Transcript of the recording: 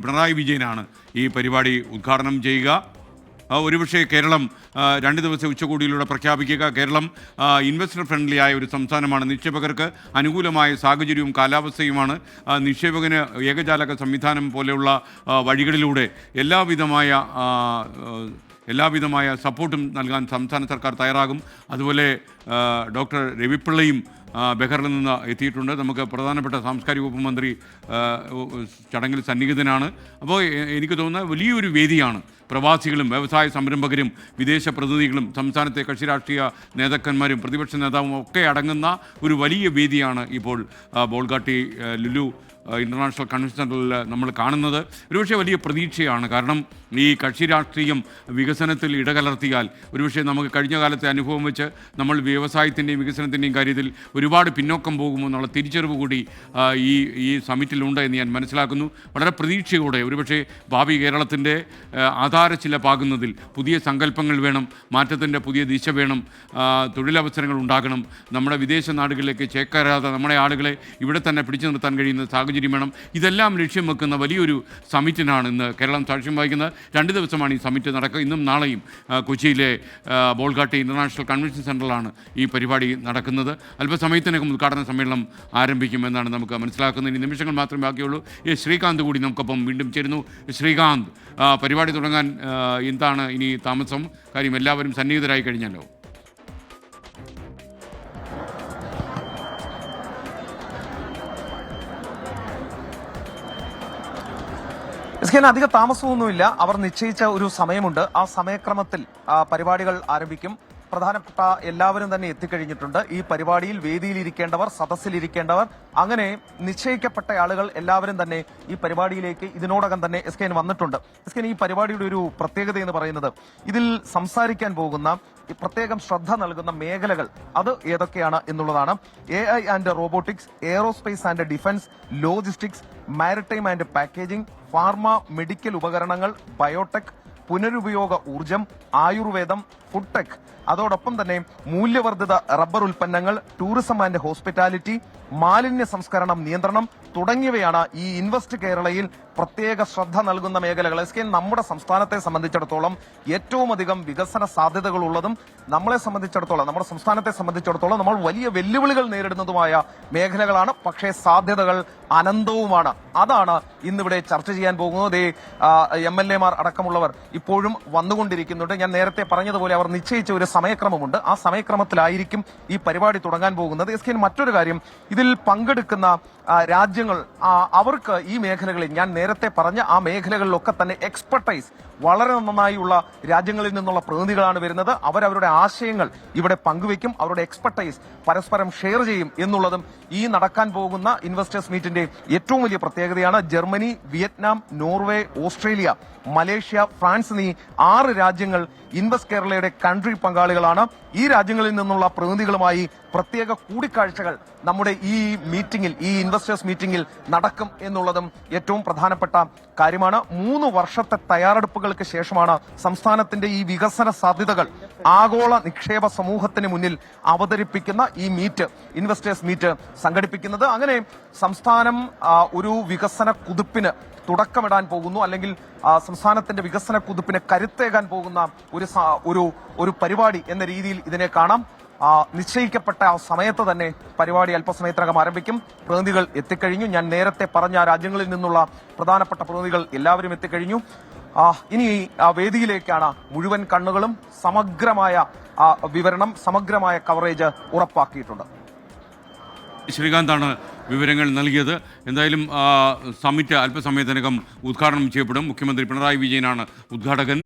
പിണറായി വിജയനാണ് ഈ പരിപാടി ഉദ്ഘാടനം ചെയ്യുക. ഒരുപക്ഷെ കേരളം 2 ദിവസത്തെ ഉച്ചകോടിയിലൂടെ പ്രഖ്യാപിക്കുക. കേരളം ഇൻവെസ്റ്റർ ഫ്രണ്ട്ലി ആയ ഒരു സംസ്ഥാനമാണ്. നിക്ഷേപകർക്ക് അനുകൂലമായ സാഹചര്യവും കാലാവസ്ഥയുമാണ്. നിക്ഷേപകന് ഏകജാലക സംവിധാനം പോലെയുള്ള വഴികളിലൂടെ എല്ലാവിധമായ സപ്പോർട്ടും നൽകാൻ സംസ്ഥാന സർക്കാർ തയ്യാറാകും. അതുപോലെ ഡോക്ടർ രവിപിള്ളയും ബെഹറിൽ നിന്ന് എത്തിയിട്ടുണ്ട്. നമുക്ക് പ്രധാനപ്പെട്ട സാംസ്കാരിക വകുപ്പ് മന്ത്രി ചടങ്ങിൽ സന്നിഹിതനാണ്. അപ്പോൾ എനിക്ക് തോന്നുന്നത് വലിയൊരു വേദിയാണ്. പ്രവാസികളും വ്യവസായ സംരംഭകരും വിദേശ പ്രതിനിധികളും സംസ്ഥാനത്തെ കക്ഷി രാഷ്ട്രീയ നേതാക്കന്മാരും പ്രതിപക്ഷ നേതാവും ഒക്കെ അടങ്ങുന്ന ഒരു വലിയ വേദിയാണ് ഇപ്പോൾ ബോൾഗാട്ടി ലുലു ഇൻ്റർനാഷണൽ കൺവെൻഷൻ സെൻ്ററിൽ നമ്മൾ കാണുന്നത്. ഒരുപക്ഷെ വലിയ പ്രതീക്ഷയാണ്. കാരണം ഈ കക്ഷി രാഷ്ട്രീയം വികസനത്തിൽ ഇടകലർത്തിയാൽ ഒരുപക്ഷെ നമുക്ക് കഴിഞ്ഞ കാലത്തെ അനുഭവം വെച്ച് നമ്മൾ വ്യവസായത്തിൻ്റെയും വികസനത്തിൻ്റെയും കാര്യത്തിൽ ഒരുപാട് പിന്നോക്കം പോകുമെന്നുള്ള തിരിച്ചറിവ് കൂടി ഈ സമ്മിറ്റിലുണ്ട് എന്ന് ഞാൻ മനസ്സിലാക്കുന്നു. വളരെ പ്രതീക്ഷയോടെ ഒരുപക്ഷെ ഭാവി കേരളത്തിൻ്റെ ആധാരശിലപാകുന്നതിൽ പുതിയ സങ്കല്പങ്ങൾ വേണം, മാറ്റത്തിൻ്റെ പുതിയ ദിശ വേണം, തൊഴിലവസരങ്ങൾ ഉണ്ടാകണം, നമ്മുടെ വിദേശ നാടുകളിലേക്ക് ചേക്കേറാതെ നമ്മുടെ ആളുകളെ ഇവിടെ തന്നെ പിടിച്ചു നിർത്താൻ കഴിയുന്ന സാഹചര്യം വേണം. ഇതെല്ലാം ലക്ഷ്യം വെക്കുന്ന വലിയൊരു സമ്മിറ്റിനാണ് ഇന്ന് കേരളം സാക്ഷ്യം വഹിക്കുന്നത്. 2 ദിവസമാണ് ഈ സമ്മിറ്റ് നടക്കുക. ഇന്നും നാളെയും കൊച്ചിയിലെ ബോൾഗാട്ടി ഇൻ്റർനാഷണൽ കൺവെൻഷൻ സെൻ്ററിലാണ് ഈ പരിപാടി നടക്കുന്നത്. അല്പസമയത്തിനകം ഉദ്ഘാടന സമ്മേളനം ആരംഭിക്കുമെന്നാണ് നമുക്ക് മനസ്സിലാക്കുന്നത്. ഇനി നിമിഷങ്ങൾ മാത്രമേ ബാക്കിയുള്ളൂ. ശ്രീകാന്ത് കൂടി നമുക്കൊപ്പം വീണ്ടും ചേരുന്നു. ശ്രീകാന്ത്, പരിപാടി തുടങ്ങാൻ എന്താണ് ഇനി താമസം? കാര്യം എല്ലാവരും സന്നിഹിതരായി കഴിഞ്ഞല്ലോ. അധിക താമസമൊന്നുമില്ല. അവർ നിശ്ചയിച്ച ഒരു സമയമുണ്ട്. ആ സമയക്രമത്തിൽ പരിപാടികൾ ആരംഭിക്കും. പ്രധാനപ്പെട്ട എല്ലാവരും തന്നെ എത്തിക്കഴിഞ്ഞിട്ടുണ്ട്. ഈ പരിപാടിയിൽ വേദിയിലിരിക്കേണ്ടവർ, സദസ്സിലിരിക്കേണ്ടവർ, അങ്ങനെ നിശ്ചയിക്കപ്പെട്ട ആളുകൾ എല്ലാവരും തന്നെ ഈ പരിപാടിയിലേക്ക് ഇതിനോടകം തന്നെ വന്നിട്ടുണ്ട്. ഈ പരിപാടിയുടെ ഒരു പ്രത്യേകത എന്ന് പറയുന്നത് ഇതിൽ സംസാരിക്കാൻ പോകുന്ന പ്രത്യേകം ശ്രദ്ധ നൽകുന്ന മേഖലകൾ അത് ഏതൊക്കെയാണ് എന്നുള്ളതാണ്. AI and robotics, aerospace and defence, logistics, maritime and packaging, pharma, medical ഉപകരണങ്ങൾ, ബയോടെക്, പുനരുപയോഗ ഊർജം, ആയുർവേദം, ഫുഡ് ടെക്, അതോടൊപ്പം തന്നെ മൂല്യവർദ്ധിത റബ്ബർ ഉൽപ്പന്നങ്ങൾ, ടൂറിസം ആൻഡ് ഹോസ്പിറ്റാലിറ്റി, മാലിന്യ സംസ്കരണം നിയന്ത്രണം തുടങ്ങിയവയാണ് ഈ ഇൻവെസ്റ്റ് കേരളയിൽ പ്രത്യേക ശ്രദ്ധ നൽകുന്ന മേഖലകൾ. നമ്മുടെ സംസ്ഥാനത്തെ സംബന്ധിച്ചിടത്തോളം ഏറ്റവും അധികം വികസന സാധ്യതകളുള്ളതും നമ്മുടെ സംസ്ഥാനത്തെ സംബന്ധിച്ചിടത്തോളം നമ്മൾ വലിയ വെല്ലുവിളികൾ നേരിടുന്നതുമായ മേഖലകളാണ്. പക്ഷേ സാധ്യതകൾ അനന്തവുമാണ്. അതാണ് ഇന്നിവിടെ ചർച്ച ചെയ്യാൻ പോകുന്നത്. MLA-മാർ അടക്കമുള്ളവർ ഇപ്പോഴും വന്നുകൊണ്ടിരിക്കുന്നുണ്ട്. ഞാൻ നേരത്തെ പറഞ്ഞതുപോലെ അവർ നിശ്ചയിച്ച ഒരു സമയക്രമമുണ്ട്. ആ സമയക്രമത്തിലായിരിക്കും ഈ പരിപാടി തുടങ്ങാൻ പോകുന്നത്. മറ്റൊരു കാര്യം, ഇതിൽ പങ്കെടുക്കുന്ന രാജ്യങ്ങൾ അവർക്ക് ഈ മേഖലകളിൽ ഞാൻ നേരത്തെ പറഞ്ഞ ആ മേഖലകളിലൊക്കെ തന്നെ എക്സ്പെർട്ടൈസ് വളരെ നന്നായുള്ള രാജ്യങ്ങളിൽ നിന്നുള്ള പ്രതിനിധികളാണ് വരുന്നത്. അവരവരുടെ ആശയങ്ങൾ ഇവിടെ പങ്കുവെക്കും, അവരുടെ എക്സ്പെർട്ടൈസ് പരസ്പരം ഷെയർ ചെയ്യും എന്നുള്ളതും ഈ നടക്കാൻ പോകുന്ന ഇൻവെസ്റ്റേഴ്സ് മീറ്റിന്റെ ഏറ്റവും വലിയ പ്രത്യേകതയാണ്. Germany, Vietnam, Norway, Australia, Malaysia, France എന്നീ 6 രാജ്യങ്ങൾ ഇൻവെസ്റ്റ് കേരളയുടെ കൺട്രി പങ്കാളികളാണ്. ഈ രാജ്യങ്ങളിൽ നിന്നുള്ള പ്രതിനിധികളുമായി പ്രത്യേക കൂടിക്കാഴ്ചകൾ നമ്മുടെ ഈ മീറ്റിംഗിൽ, ഈ ഇൻവെസ്റ്റേഴ്സ് മീറ്റിംഗിൽ നടക്കും എന്നുള്ളതും ഏറ്റവും പ്രധാനപ്പെട്ട കാര്യമാണ്. 3 വർഷത്തെ തയ്യാറെടുപ്പുകൾക്ക് ശേഷമാണ് സംസ്ഥാനത്തിന്റെ ഈ വികസന സാധ്യതകൾ ആഗോള നിക്ഷേപ സമൂഹത്തിന് മുന്നിൽ അവതരിപ്പിക്കുന്ന ഈ മീറ്റ്, ഇൻവെസ്റ്റേഴ്സ് മീറ്റ് സംഘടിപ്പിക്കുന്നത്. അങ്ങനെ സംസ്ഥാനം ഒരു വികസന കുതിപ്പിന് തുടക്കമിടാൻ പോകുന്നു, അല്ലെങ്കിൽ സംസ്ഥാനത്തിന്റെ വികസന കുതിപ്പിന് കരുത്തേകാൻ പോകുന്ന ഒരു പരിപാടി എന്ന രീതിയിൽ ഇതിനെ കാണാം. നിശ്ചയിക്കപ്പെട്ട ആ സമയത്ത് തന്നെ പരിപാടി അല്പസമയത്തിനകം ആരംഭിക്കും. പ്രതിനിധികൾ എത്തിക്കഴിഞ്ഞു. ഞാൻ നേരത്തെ പറഞ്ഞ രാജ്യങ്ങളിൽ നിന്നുള്ള പ്രധാനപ്പെട്ട പ്രതിനിധികൾ എല്ലാവരും എത്തിക്കഴിഞ്ഞു. ഇനി വേദിയിലേക്കാണ് മുഴുവൻ കണ്ണുകളും. സമഗ്രമായ വിവരണം, സമഗ്രമായ കവറേജ് ഉറപ്പാക്കിയിട്ടുണ്ട്. ശ്രീകാന്താണ് വിവരങ്ങൾ നൽകിയത്. എന്തായാലും സമ്മിറ്റ് അല്പസമയത്തിനകം ഉദ്ഘാടനം ചെയ്യപ്പെടും. മുഖ്യമന്ത്രി പിണറായി വിജയനാണ് ഉദ്ഘാടകൻ.